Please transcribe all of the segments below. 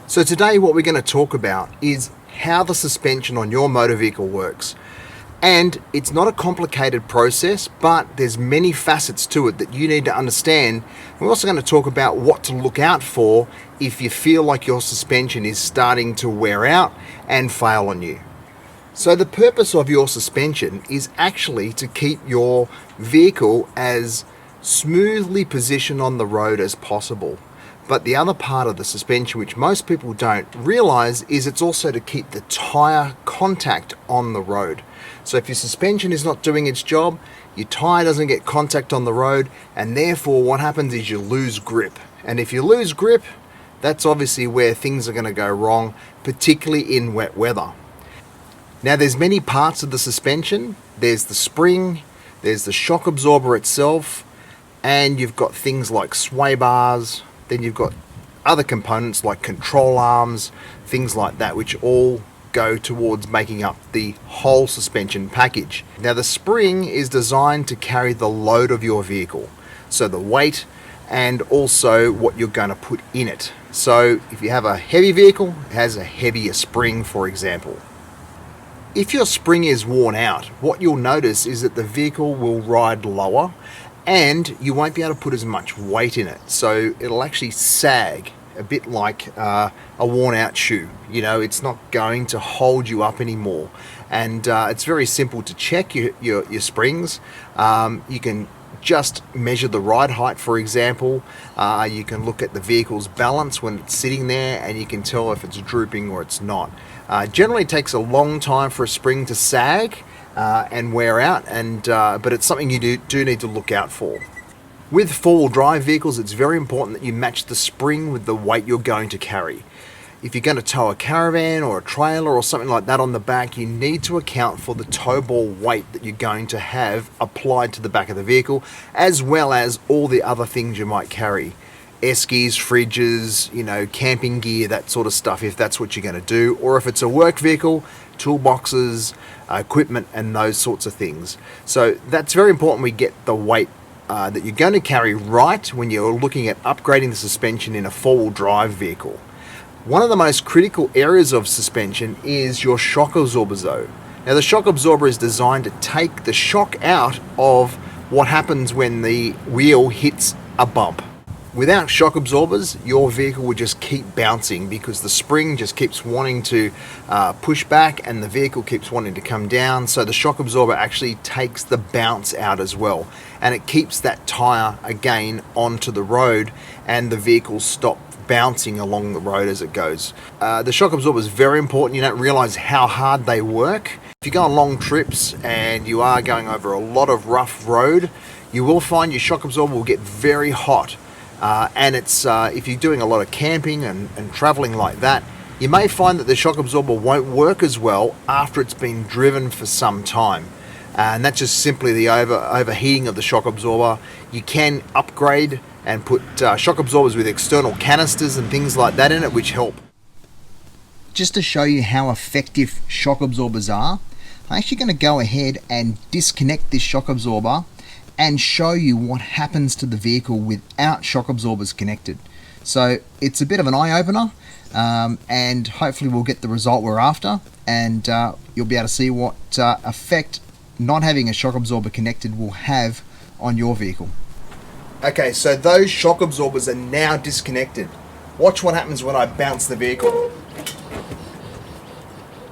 So today what we're going to talk about is how the suspension on your motor vehicle works. And it's not a complicated process, but there's many facets to it that you need to understand. We're also going to talk about what to look out for if you feel like your suspension is starting to wear out and fail on you. So the purpose of your suspension is actually to keep your vehicle as smoothly positioned on the road as possible. But the other part of the suspension, which most people don't realize, is it's also to keep the tire contact on the road. So if your suspension is not doing its job, your tire doesn't get contact on the road, and therefore what happens is you lose grip. And if you lose grip, that's obviously where things are going to go wrong, particularly in wet weather. Now there's many parts of the suspension. There's the spring, there's the shock absorber itself, and you've got things like sway bars. Then you've got other components like control arms, things like that, which all go towards making up the whole suspension package. Now the spring is designed to carry the load of your vehicle, so the weight and also what you're going to put in it. So if you have a heavy vehicle, it has a heavier spring, for example. If your spring is worn out, what you'll notice is that the vehicle will ride lower and you won't be able to put as much weight in it. So it'll actually sag a bit like a worn out shoe. You know, it's not going to hold you up anymore. And it's very simple to check your springs. You can just measure the ride height, for example. You can look at the vehicle's balance when it's sitting there, and you can tell if it's drooping or it's not. Generally it takes a long time for a spring to sag and wear out, but it's something you do need to look out for. With four-wheel drive vehicles, it's very important that you match the spring with the weight you're going to carry. If you're going to tow a caravan or a trailer or something like that on the back, you need to account for the tow ball weight that you're going to have applied to the back of the vehicle, as well as all the other things you might carry. Eskies, fridges, camping gear, that sort of stuff, if that's what you're going to do. Or if it's a work vehicle, toolboxes, equipment, and those sorts of things. So that's very important we get the weight that you're going to carry right when you're looking at upgrading the suspension in a four-wheel drive vehicle. One of the most critical areas of suspension is your shock absorbers though. Now the shock absorber is designed to take the shock out of what happens when the wheel hits a bump. Without shock absorbers, your vehicle would just keep bouncing because the spring just keeps wanting to push back and the vehicle keeps wanting to come down. So the shock absorber actually takes the bounce out as well, and it keeps that tire again onto the road and the vehicle stops bouncing along the road as it goes. The shock absorber is very important. You don't realize how hard they work. If you go on long trips and you are going over a lot of rough road, you will find your shock absorber will get very hot. And it's if you're doing a lot of camping and traveling like that, you may find that the shock absorber won't work as well after it's been driven for some time. And that's just simply the overheating of the shock absorber. You can upgrade and put shock absorbers with external canisters and things like that in it, which help. Just to show you how effective shock absorbers are, I'm actually going to go ahead and disconnect this shock absorber and show you what happens to the vehicle without shock absorbers connected. So it's a bit of an eye-opener, and hopefully we'll get the result we're after, and you'll be able to see what effect not having a shock absorber connected will have on your vehicle. Okay, so those shock absorbers are now disconnected. Watch what happens when I bounce the vehicle.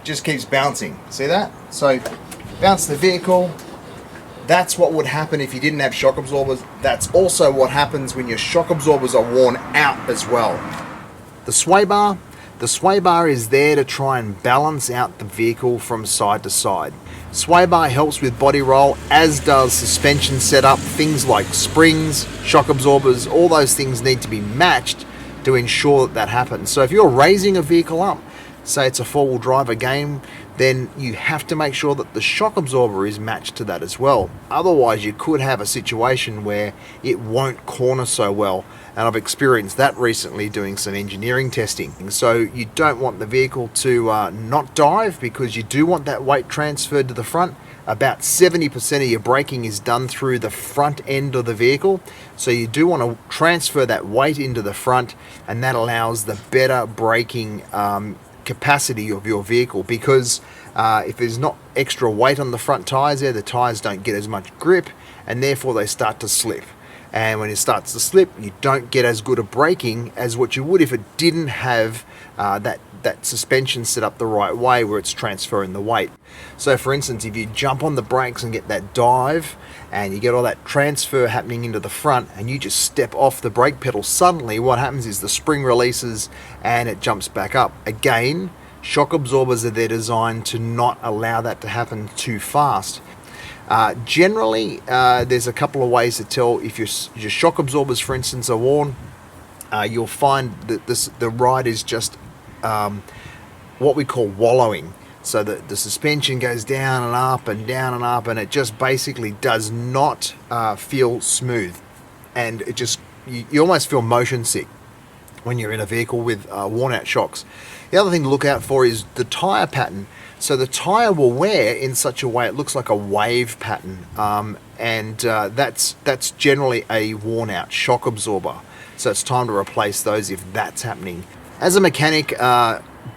Just keeps bouncing. See that? So bounce the vehicle. That's what would happen if you didn't have shock absorbers. That's also what happens when your shock absorbers are worn out as well. The sway bar is there to try and balance out the vehicle from side to side. Sway bar helps with body roll, as does suspension setup. Things like springs, shock absorbers, all those things need to be matched to ensure that happens. So if you're raising a vehicle up, say it's a four-wheel drive again, then you have to make sure that the shock absorber is matched to that as well. Otherwise, you could have a situation where it won't corner so well. And I've experienced that recently doing some engineering testing. So you don't want the vehicle to not dive, because you do want that weight transferred to the front. About 70% of your braking is done through the front end of the vehicle. So you do want to transfer that weight into the front, and that allows the better braking capacity of your vehicle, because if there's not extra weight on the front tires there, the tires don't get as much grip, and therefore they start to slip. And when it starts to slip, you don't get as good a braking as what you would if it didn't have that suspension set up the right way where it's transferring the weight. So for instance, if you jump on the brakes and get that dive, and you get all that transfer happening into the front, and you just step off the brake pedal, suddenly what happens is the spring releases and it jumps back up. Again, shock absorbers are there designed to not allow that to happen too fast. Generally, there's a couple of ways to tell if your shock absorbers, for instance, are worn. You'll find that the ride is just what we call wallowing. So that the suspension goes down and up and down and up, and it just basically does not feel smooth. And it just, you almost feel motion sick when you're in a vehicle with worn out shocks. The other thing to look out for is the tire pattern. So the tire will wear in such a way it looks like a wave pattern, and that's generally a worn out shock absorber. So it's time to replace those if that's happening. As a mechanic,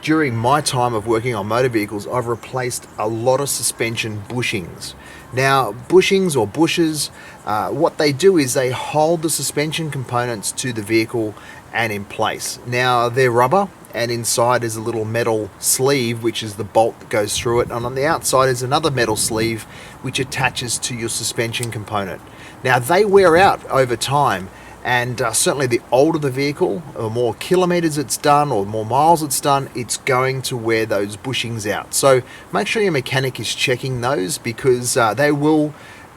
during my time of working on motor vehicles, I've replaced a lot of suspension bushings. Now, bushings or bushes, what they do is they hold the suspension components to the vehicle and in place. Now, they're rubber, and inside is a little metal sleeve, which is the bolt that goes through it, and on the outside is another metal sleeve which attaches to your suspension component. Now, they wear out over time, and certainly the older the vehicle, the more kilometers it's done or the more miles it's done, it's going to wear those bushings out. So make sure your mechanic is checking those, because they will,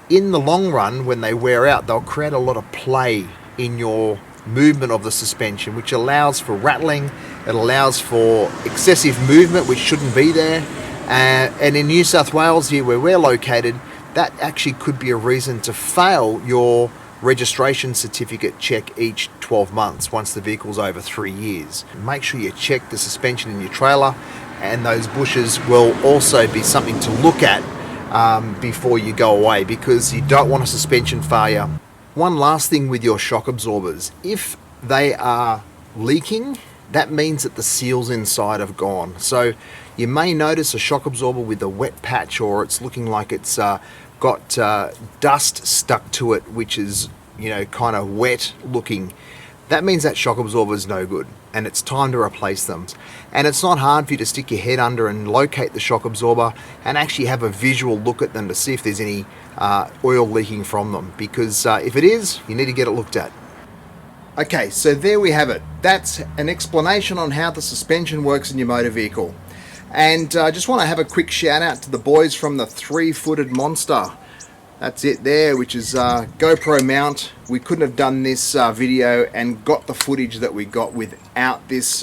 in the long run, when they wear out, they'll create a lot of play in your movement of the suspension, which allows for rattling. It allows for excessive movement, which shouldn't be there. And in New South Wales, here where we're located, that actually could be a reason to fail your registration certificate check each 12 months once the vehicle's over 3 years. Make sure you check the suspension in your trailer, and those bushes will also be something to look at before you go away, because you don't want a suspension failure. One last thing with your shock absorbers, if they are leaking, that means that the seals inside have gone. So you may notice a shock absorber with a wet patch, or it's looking like it's got dust stuck to it, which is, kind of wet looking. That means that shock absorber is no good, and it's time to replace them. And it's not hard for you to stick your head under and locate the shock absorber and actually have a visual look at them to see if there's any oil leaking from them, because if it is, you need to get it looked at. Okay, so there we have it. That's an explanation on how the suspension works in your motor vehicle. And I just want to have a quick shout out to the boys from the 3-footed monster. That's it there, which is GoPro mount. We couldn't have done this video and got the footage that we got without this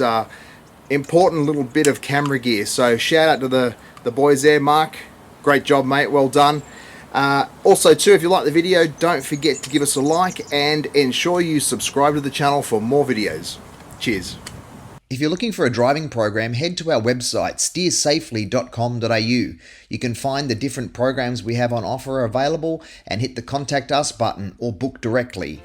important little bit of camera gear. So shout out to the boys there. Mark, great job, mate, well done. Also too, if you like the video, don't forget to give us a like and ensure you subscribe to the channel for more videos. Cheers. If you're looking for a driving program, head to our website, steersafely.com.au. You can find the different programs we have on offer available, and hit the contact us button or book directly.